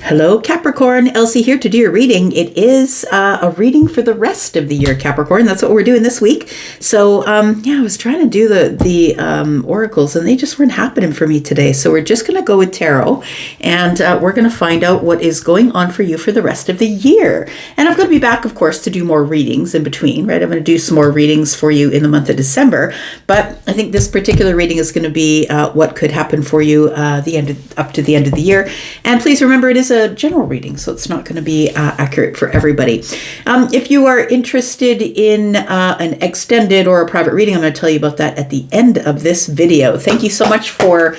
Hello, Capricorn. Elsie here to do your reading. It is a reading for the rest of the year, Capricorn. That's what we're doing this week. So, I was trying to do the oracles, and they just weren't happening for me today. So we're just going to go with tarot, and we're going to find out what is going on for you for the rest of the year. And I'm going to be back, of course, to do more readings in between, right? I'm going to do some more readings for you in the month of December. But I think this particular reading is going to be what could happen for you up to the end of the year. And please remember, it is a general reading, so it's not going to be accurate for everybody. If you are interested in an extended or a private reading, I'm going to tell you about that at the end of this video. Thank you so much for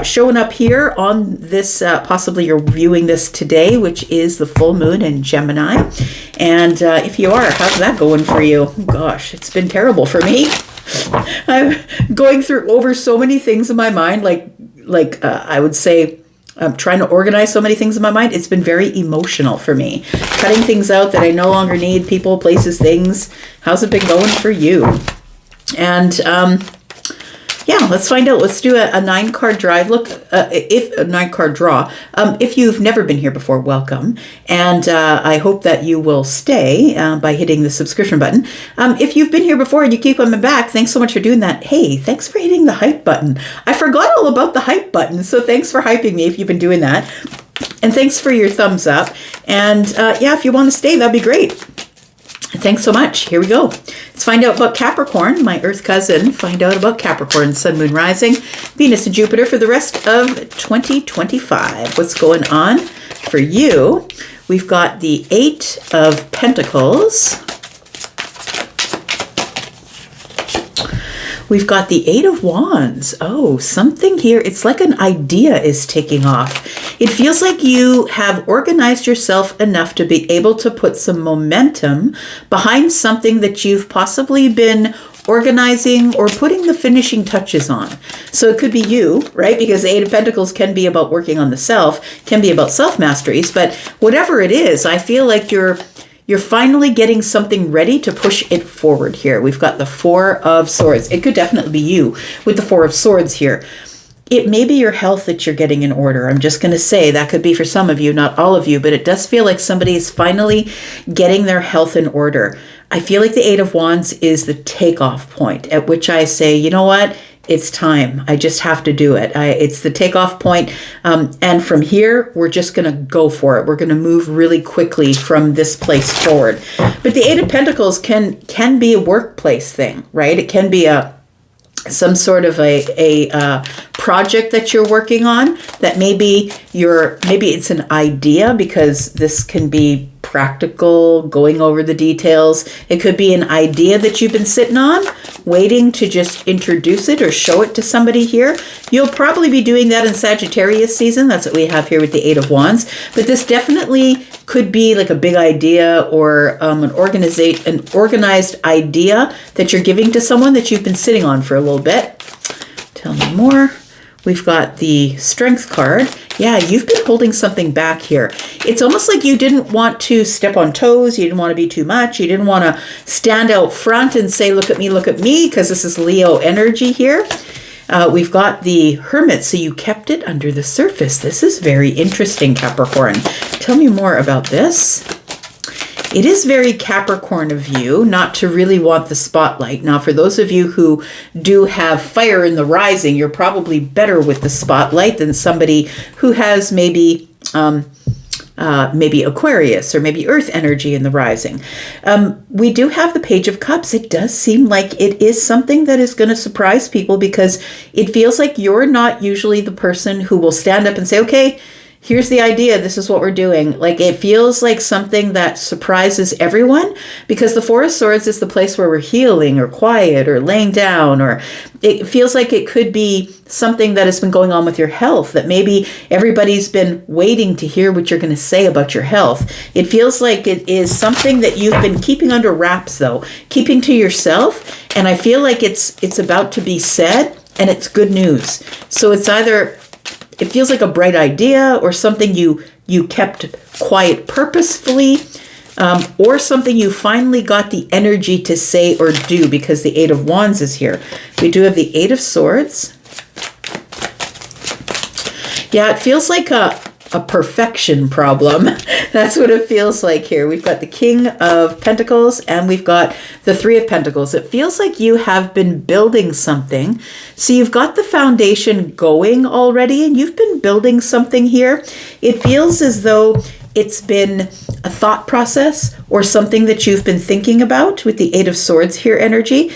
showing up here on this, possibly you're viewing this today, which is the full moon in Gemini. And if you are, how's that going for you? Oh, gosh, it's been terrible for me. I'm going over so many things in my mind, like I would say, I'm trying to organize so many things in my mind. It's been very emotional for me. Cutting things out that I no longer need, people, places, things. How's it been going for you? And let's find out. Let's do a 9-card drive. Look, if a 9-card draw. If you've never been here before, welcome. And I hope that you will stay by hitting the subscription button. If you've been here before and you keep coming back, thanks so much for doing that. Hey, thanks for hitting the hype button. I forgot all about the hype button, so thanks for hyping me if you've been doing that. And thanks for your thumbs up. And if you want to stay, that'd be great. Thanks so much. Here we go. Let's find out about Capricorn, my Earth cousin. Find out about Capricorn, Sun, Moon, Rising, Venus, and Jupiter for the rest of 2025. What's going on for you? We've got the 8 of Pentacles. We've got the 8 of Wands. Oh, something here. It's like an idea is taking off. It feels like you have organized yourself enough to be able to put some momentum behind something that you've possibly been organizing or putting the finishing touches on. So it could be you, right? Because the 8 of Pentacles can be about working on the self, can be about self-masteries, but whatever it is, I feel like you're finally getting something ready to push it forward here. We've got the 4 of Swords. It could definitely be you with the 4 of Swords here. It may be your health that you're getting in order. I'm just going to say that could be for some of you, not all of you, but it does feel like somebody is finally getting their health in order. I feel like the 8 of Wands is the takeoff point at which I say, you know what? It's time. I just have to do it. It's the takeoff point. And from here, we're just going to go for it. We're going to move really quickly from this place forward. But the 8 of Pentacles can be a workplace thing, right? It can be some sort of a project that you're working on that maybe it's an idea, because this can be practical, going over the details. It could be an idea that you've been sitting on, waiting to just introduce it or show it to somebody here. You'll probably be doing that in Sagittarius season. That's what we have here with the 8 of Wands. But this definitely could be like a big idea or an organized idea that you're giving to someone that you've been sitting on for a little bit. Tell me more. We've got the Strength card. Yeah, you've been holding something back here. It's almost like you didn't want to step on toes. You didn't want to be too much. You didn't want to stand out front and say, look at me, because this is Leo energy here. We've got the Hermit, so you kept it under the surface. This is very interesting, Capricorn. Tell me more about this. It is very Capricorn of you not to really want the spotlight. Now, for those of you who do have fire in the rising, you're probably better with the spotlight than somebody who has maybe Aquarius or maybe Earth energy in the rising. We do have the Page of Cups. It does seem like it is something that is going to surprise people, because it feels like you're not usually the person who will stand up and say, okay, here's the idea. This is what we're doing. Like, it feels like something that surprises everyone, because the 4 of Swords is the place where we're healing or quiet or laying down, or it feels like it could be something that has been going on with your health, that maybe everybody's been waiting to hear what you're going to say about your health. It feels like it is something that you've been keeping under wraps, though, keeping to yourself. And I feel like it's about to be said, and it's good news. So it's either, it feels like a bright idea or something you kept quiet purposefully, or something you finally got the energy to say or do, because the 8 of Wands is here. We do have the 8 of Swords. Yeah, it feels like a perfection problem. That's what it feels like here. We've got the King of Pentacles and we've got the Three of Pentacles. It feels like you have been building something. So you've got the foundation going already and you've been building something here. It feels as though it's been a thought process or something that you've been thinking about with the Eight of Swords here energy.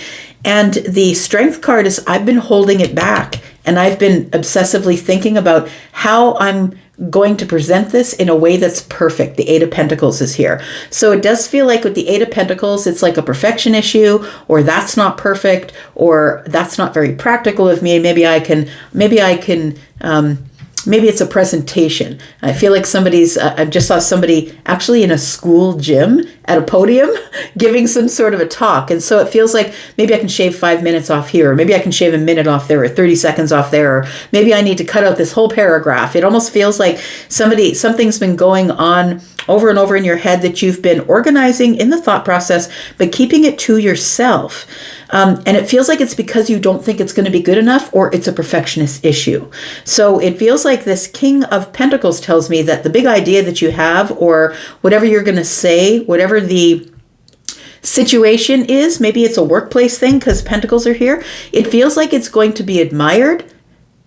And the Strength card is I've been holding it back and I've been obsessively thinking about how I'm going to present this in a way that's perfect. The Eight of Pentacles is here. So it does feel like with the Eight of Pentacles, it's like a perfection issue, or that's not perfect, or that's not very practical of me. Maybe it's a presentation. I feel like I just saw somebody actually in a school gym at a podium giving some sort of a talk. And so it feels like maybe I can shave 5 minutes off here, or maybe I can shave a minute off there, or 30 seconds off there, or maybe I need to cut out this whole paragraph. It almost feels like something's been going on over and over in your head that you've been organizing in the thought process, but keeping it to yourself. And it feels like it's because you don't think it's going to be good enough, or it's a perfectionist issue. So it feels like this King of Pentacles tells me that the big idea that you have, or whatever you're going to say, whatever the situation is, maybe it's a workplace thing because Pentacles are here. It feels like it's going to be admired.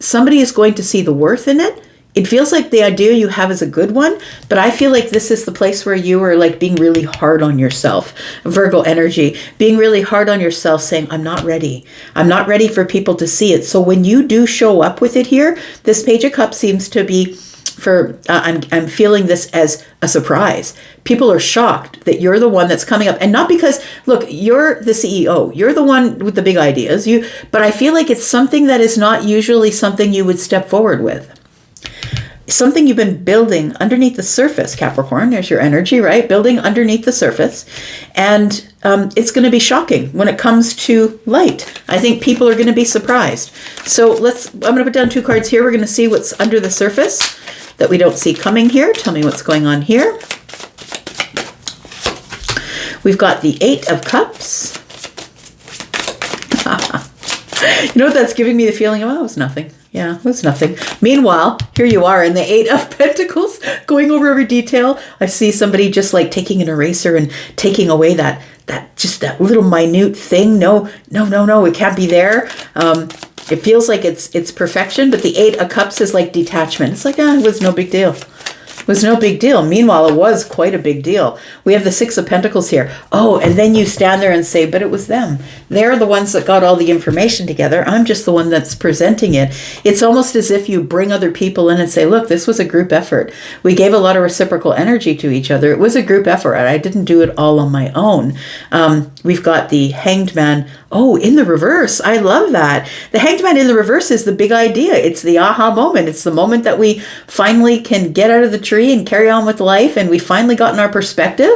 Somebody is going to see the worth in it. It feels like the idea you have is a good one, but I feel like this is the place where you are like being really hard on yourself. Virgo energy, being really hard on yourself, saying, I'm not ready. I'm not ready for people to see it. So when you do show up with it here, this Page of Cups seems to be I'm feeling this as a surprise. People are shocked that you're the one that's coming up. And not because, look, you're the CEO. You're the one with the big ideas. But I feel like it's something that is not usually something you would step forward with. Something you've been building underneath the surface, Capricorn. There's your energy, right? Building underneath the surface. And it's going to be shocking when it comes to light. I think people are going to be surprised. So I'm going to put down 2 cards here. We're going to see what's under the surface that we don't see coming here. Tell me what's going on here. We've got the Eight of Cups. You know what that's giving me the feeling of? Oh, it was nothing. Yeah, it was nothing. Meanwhile, here you are in the Eight of Pentacles, going over every detail. I see somebody just like taking an eraser and taking away that little minute thing. No, it can't be there. It feels like it's perfection, but the Eight of Cups is like detachment. It's like, it was no big deal. It was no big deal. Meanwhile, it was quite a big deal. We have the Six of Pentacles here. Oh, and then you stand there and say, but it was them. They're the ones that got all the information together. I'm just the one that's presenting it. It's almost as if you bring other people in and say, look, this was a group effort. We gave a lot of reciprocal energy to each other. It was a group effort. I didn't do it all on my own. We've got the Hanged Man. Oh, in the reverse. I love that. The Hanged Man in the reverse is the big idea. It's the aha moment. It's the moment that we finally can get out of the tree and carry on with life, and we finally gotten our perspective.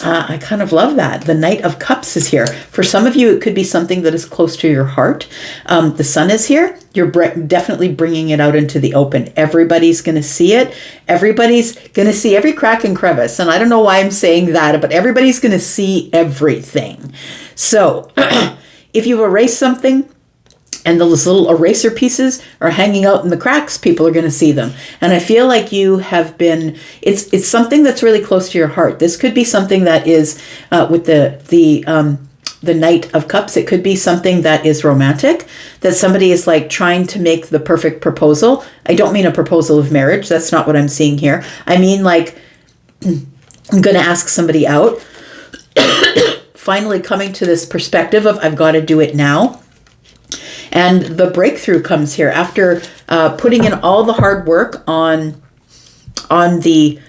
I kind of love that. The Knight of Cups is here. For some of you, it could be something that is close to your heart. The Sun is here. You're definitely bringing it out into the open. Everybody's going to see it. Everybody's going to see every crack and crevice. And I don't know why I'm saying that, but everybody's going to see everything. So if you erase something, and those little eraser pieces are hanging out in the cracks, people are going to see them. And I feel like you have been, it's something that's really close to your heart. This could be something that is with the Knight of Cups. It could be something that is romantic, that somebody is like trying to make the perfect proposal. I don't mean a proposal of marriage. That's not what I'm seeing here. I mean, like, I'm going to ask somebody out. Finally coming to this perspective of I've got to do it now. And the breakthrough comes here after putting in all the hard work on the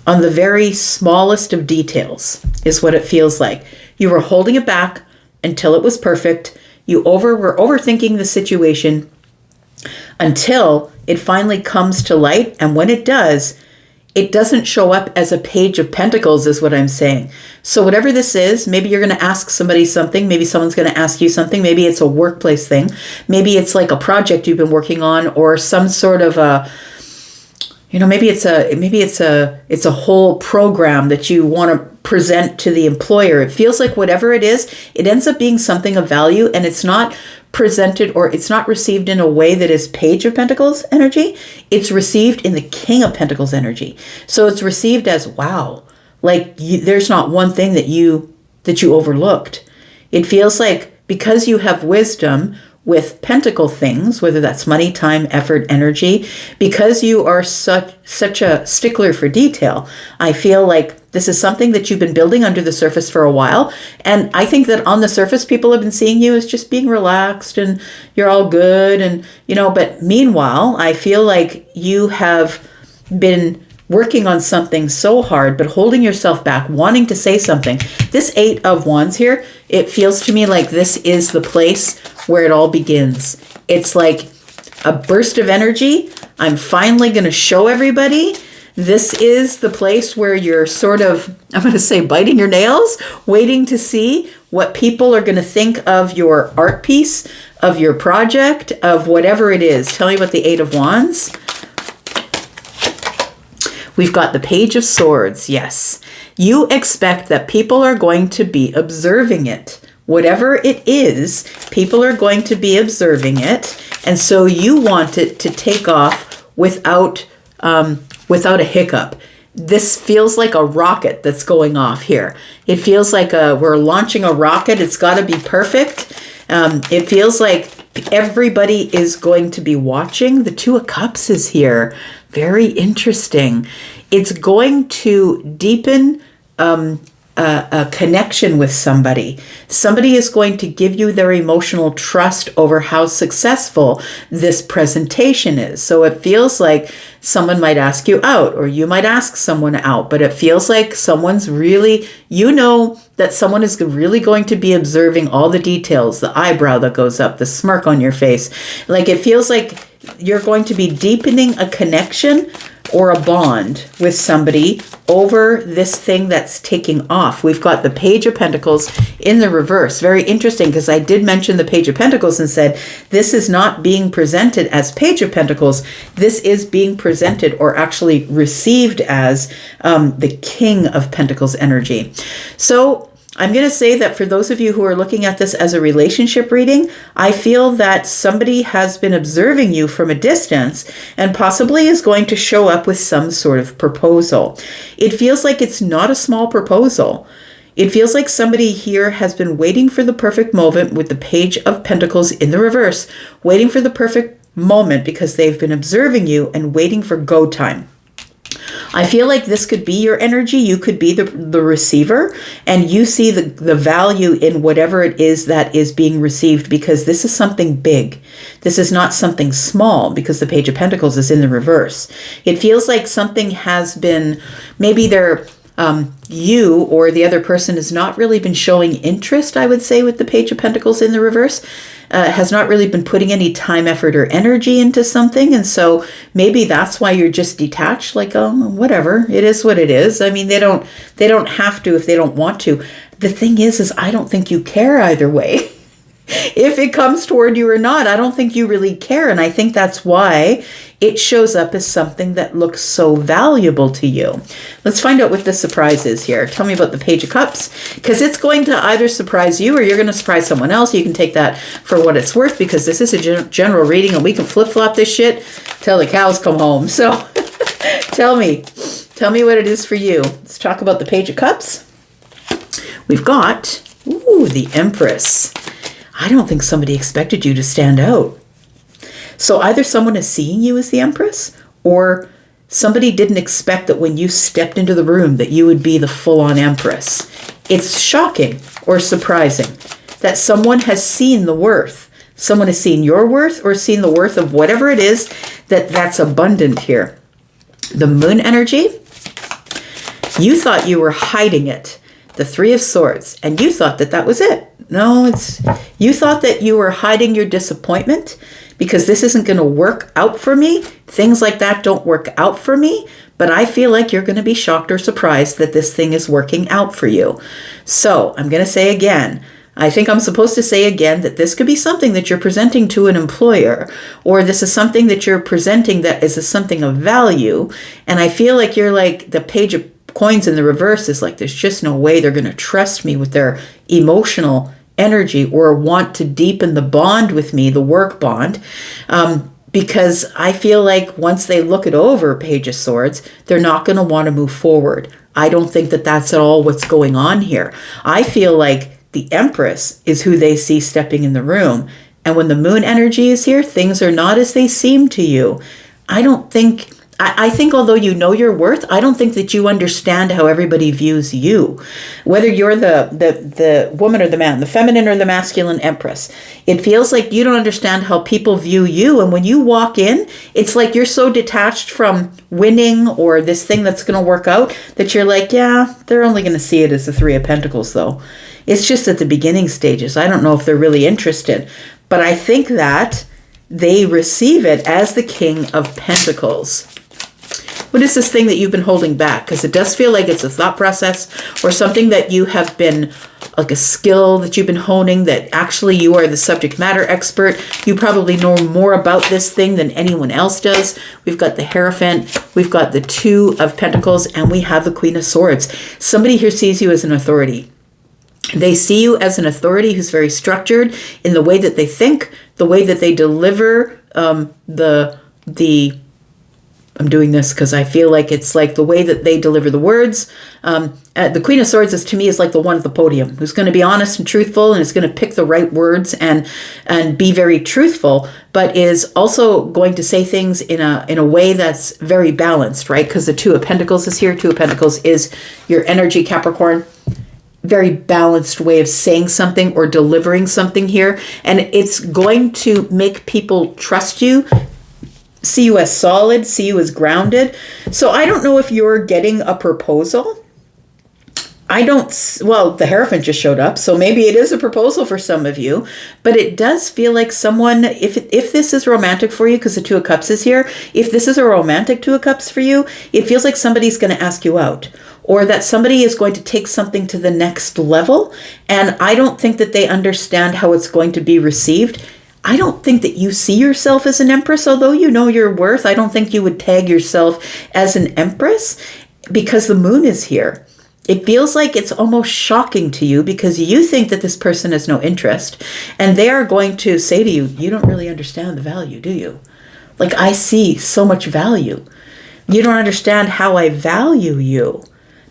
very smallest of details is what it feels like. You were holding it back until it was perfect. You were overthinking the situation until it finally comes to light. And when it does, it doesn't show up as a Page of Pentacles is what I'm saying. So whatever this is, maybe you're going to ask somebody something. Maybe someone's going to ask you something. Maybe it's a workplace thing. Maybe it's like a project you've been working on or some sort of maybe it's a whole program that you want to present to the employer. It feels like whatever it is, it ends up being something of value, and it's not presented or it's not received in a way that is Page of Pentacles energy. It's received in the King of Pentacles energy. So it's received as, wow, like there's not one thing that you overlooked. It feels like because you have wisdom with pentacle things, whether that's money, time, effort, energy, because you are such a stickler for detail, I feel like this is something that you've been building under the surface for a while. And I think that on the surface, people have been seeing you as just being relaxed and you're all good. And, but meanwhile, I feel like you have been working on something so hard, but holding yourself back, wanting to say something. This 8 of Wands here, it feels to me like this is the place where it all begins. It's like a burst of energy. I'm finally going to show everybody. This is the place where you're sort of, I'm going to say, biting your nails, waiting to see what people are going to think of your art piece, of your project, of whatever it is. Tell me about the 8 of Wands. We've got the Page of Swords. Yes. You expect that people are going to be observing it. Whatever it is, people are going to be observing it. And so you want it to take off without a hiccup. This feels like a rocket that's going off here. It feels like we're launching a rocket. It's got to be perfect. It feels like everybody is going to be watching. The 2 of Cups is here. Very interesting. It's going to deepen a connection with somebody. Somebody is going to give you their emotional trust over how successful this presentation is. So it feels like someone might ask you out, or you might ask someone out, but it feels like someone's really, that someone is really going to be observing all the details, the eyebrow that goes up, the smirk on your face. Like it feels like you're going to be deepening a connection or a bond with somebody over this thing that's taking off. We've got the Page of Pentacles in the reverse. Very interesting, because I did mention the Page of Pentacles and said, this is not being presented as Page of Pentacles. This is being presented or actually received as the King of Pentacles energy. So I'm going to say that for those of you who are looking at this as a relationship reading, I feel that somebody has been observing you from a distance and possibly is going to show up with some sort of proposal. It feels like it's not a small proposal. It feels like somebody here has been waiting for the perfect moment with the Page of Pentacles in the reverse, waiting for the perfect moment because they've been observing you and waiting for go time. I feel like this could be your energy. You could be the receiver, and you see the value in whatever it is that is being received, because this is something big. This is not something small, because the Page of Pentacles is in the reverse. It feels like something has been, maybe you or the other person has not really been showing interest, I would say, with the Page of Pentacles in the reverse. Has not really been putting any time, effort, or energy into something. And so maybe that's why you're just detached, like, oh, whatever, it is what it is. I mean, they don't have to if they don't want to. The thing is I don't think you care either way. If it comes toward you or not, I don't think you really care. And I think that's why it shows up as something that looks so valuable to you. Let's find out what the surprise is here. Tell me about the Page of Cups, because it's going to either surprise you or you're going to surprise someone else. You can take that for what it's worth, because this is a general reading and we can flip-flop this shit till the cows come home. So tell me what it is for you. Let's talk about the Page of Cups. We've got, the Empress. I don't think somebody expected you to stand out. So either someone is seeing you as the Empress, or somebody didn't expect that when you stepped into the room that you would be the full-on Empress. It's shocking or surprising that someone has seen the worth. Someone has seen your worth or seen the worth of whatever it is that's abundant here. The Moon energy, you thought you were hiding it. The Three of Swords, and you thought that was it. No, you thought that you were hiding your disappointment because this isn't going to work out for me. Things like that don't work out for me, but I feel like you're going to be shocked or surprised that this thing is working out for you. So I'm going to say again, I think I'm supposed to say again that this could be something that you're presenting to an employer, or this is something that you're presenting that is something of value. And I feel like you're like the page of coins in the reverse is like, there's just no way they're going to trust me with their emotional energy or want to deepen the bond with me, the work bond. Because I feel like once they look it over, Page of Swords, they're not going to want to move forward. I don't think that that's at all what's going on here. I feel like the Empress is who they see stepping in the room. And when the moon energy is here, things are not as they seem to you. I think although you know your worth, I don't think that you understand how everybody views you. Whether you're the woman or the man, the feminine or the masculine Empress, it feels like you don't understand how people view you. And when you walk in, it's like you're so detached from winning or this thing that's going to work out that you're like, yeah, they're only going to see it as the Three of Pentacles though. It's just at the beginning stages. I don't know if they're really interested, but I think that they receive it as the King of Pentacles. What is this thing that you've been holding back? Because it does feel like it's a thought process or something that you have been, like a skill that you've been honing, that actually you are the subject matter expert. You probably know more about this thing than anyone else does. We've got the Hierophant, we've got the Two of Pentacles, and we have the Queen of Swords. Somebody here sees you as an authority. They see you as an authority who's very structured in the way that they think, the way that they deliver I'm doing this because I feel like it's like the way that they deliver the words. The Queen of Swords is, to me, is like the one at the podium who's going to be honest and truthful and is going to pick the right words and be very truthful, but is also going to say things in a way that's very balanced, right? Because the Two of Pentacles is here. Two of Pentacles is your energy, Capricorn. Very balanced way of saying something or delivering something here. And it's going to make people trust you, see you as solid, see you as grounded. So I don't know if you're getting a proposal. Well, the Hierophant just showed up, so maybe it is a proposal for some of you, but it does feel like someone, if this is romantic for you, because the Two of Cups is here, if this is a romantic Two of Cups for you, it feels like somebody's going to ask you out, or that somebody is going to take something to the next level, and I don't think that they understand how it's going to be received. I don't think that you see yourself as an Empress, although you know your worth. I don't think you would tag yourself as an Empress because the moon is here. It feels like it's almost shocking to you because you think that this person has no interest, and they are going to say to you, you don't really understand the value, do you? Like, I see so much value. You don't understand how I value you,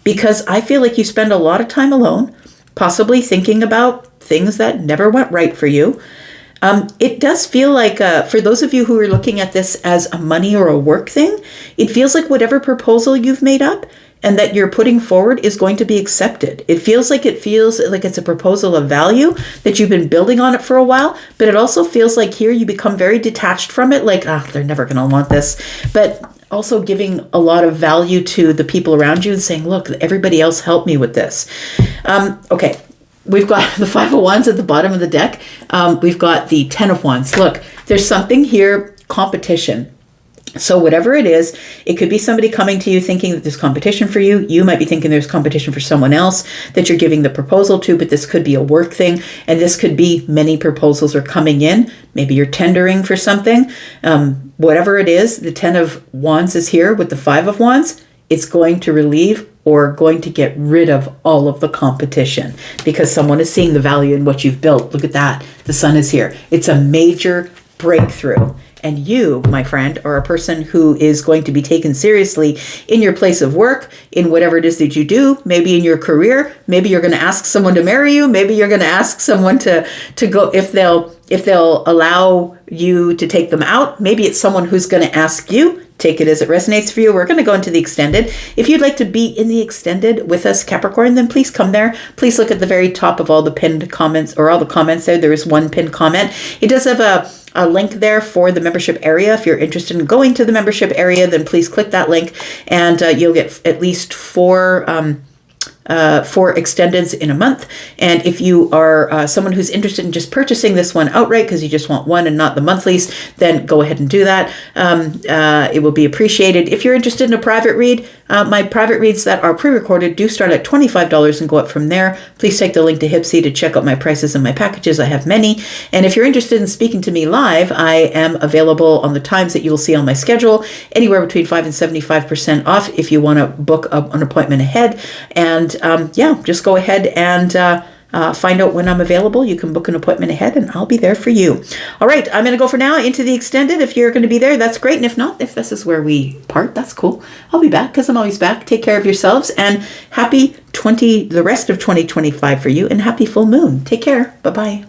because I feel like you spend a lot of time alone, possibly thinking about things that never went right for you. It does feel like, for those of you who are looking at this as a money or a work thing, it feels like whatever proposal you've made up and that you're putting forward is going to be accepted. It feels like it's a proposal of value, that you've been building on it for a while, but it also feels like here you become very detached from it, like, they're never going to want this, but also giving a lot of value to the people around you and saying, look, everybody else helped me with this. Okay. We've got the Five of Wands at the bottom of the deck. We've got the Ten of Wands. Look, there's something here, competition. So whatever it is, it could be somebody coming to you thinking that there's competition for you. You might be thinking there's competition for someone else that you're giving the proposal to, but this could be a work thing. And this could be many proposals are coming in. Maybe you're tendering for something. Whatever it is, the Ten of Wands is here with the Five of Wands. It's going to relieve or going to get rid of all of the competition because someone is seeing the value in what you've built. Look at that. The Sun is here. It's a major breakthrough. And you, my friend, are a person who is going to be taken seriously in your place of work, in whatever it is that you do, maybe in your career. Maybe you're going to ask someone to marry you. Maybe you're going to ask someone to go, if they'll allow you to take them out. Maybe it's someone who's going to ask you. Take it as it resonates for you. We're going to go into the extended. If you'd like to be in the extended with us, Capricorn, then please come there. Please look at the very top of all the pinned comments, or all the comments there. There is one pinned comment. It does have a link there for the membership area. If you're interested in going to the membership area, then please click that link and you'll get at least 4 4 extendeds in a month. And if you are someone who's interested in just purchasing this one outright because you just want one and not the monthlies, then go ahead and do that. It will be appreciated. If you're interested in a private read, my private reads that are pre-recorded do start at $25 and go up from there. Please take the link to Hypsee to check out my prices and my packages. I have many. And if you're interested in speaking to me live, I am available on the times that you will see on my schedule, anywhere between 5 and 75% off if you want to book an appointment ahead. And just go ahead and find out when I'm available. You can book an appointment ahead and I'll be there for you. All right, I'm going to go for now into the extended. If you're going to be there, that's great. And if not, if this is where we part, that's cool. I'll be back because I'm always back. Take care of yourselves and happy the rest of 2025 for you, and happy full moon. Take care. Bye-bye.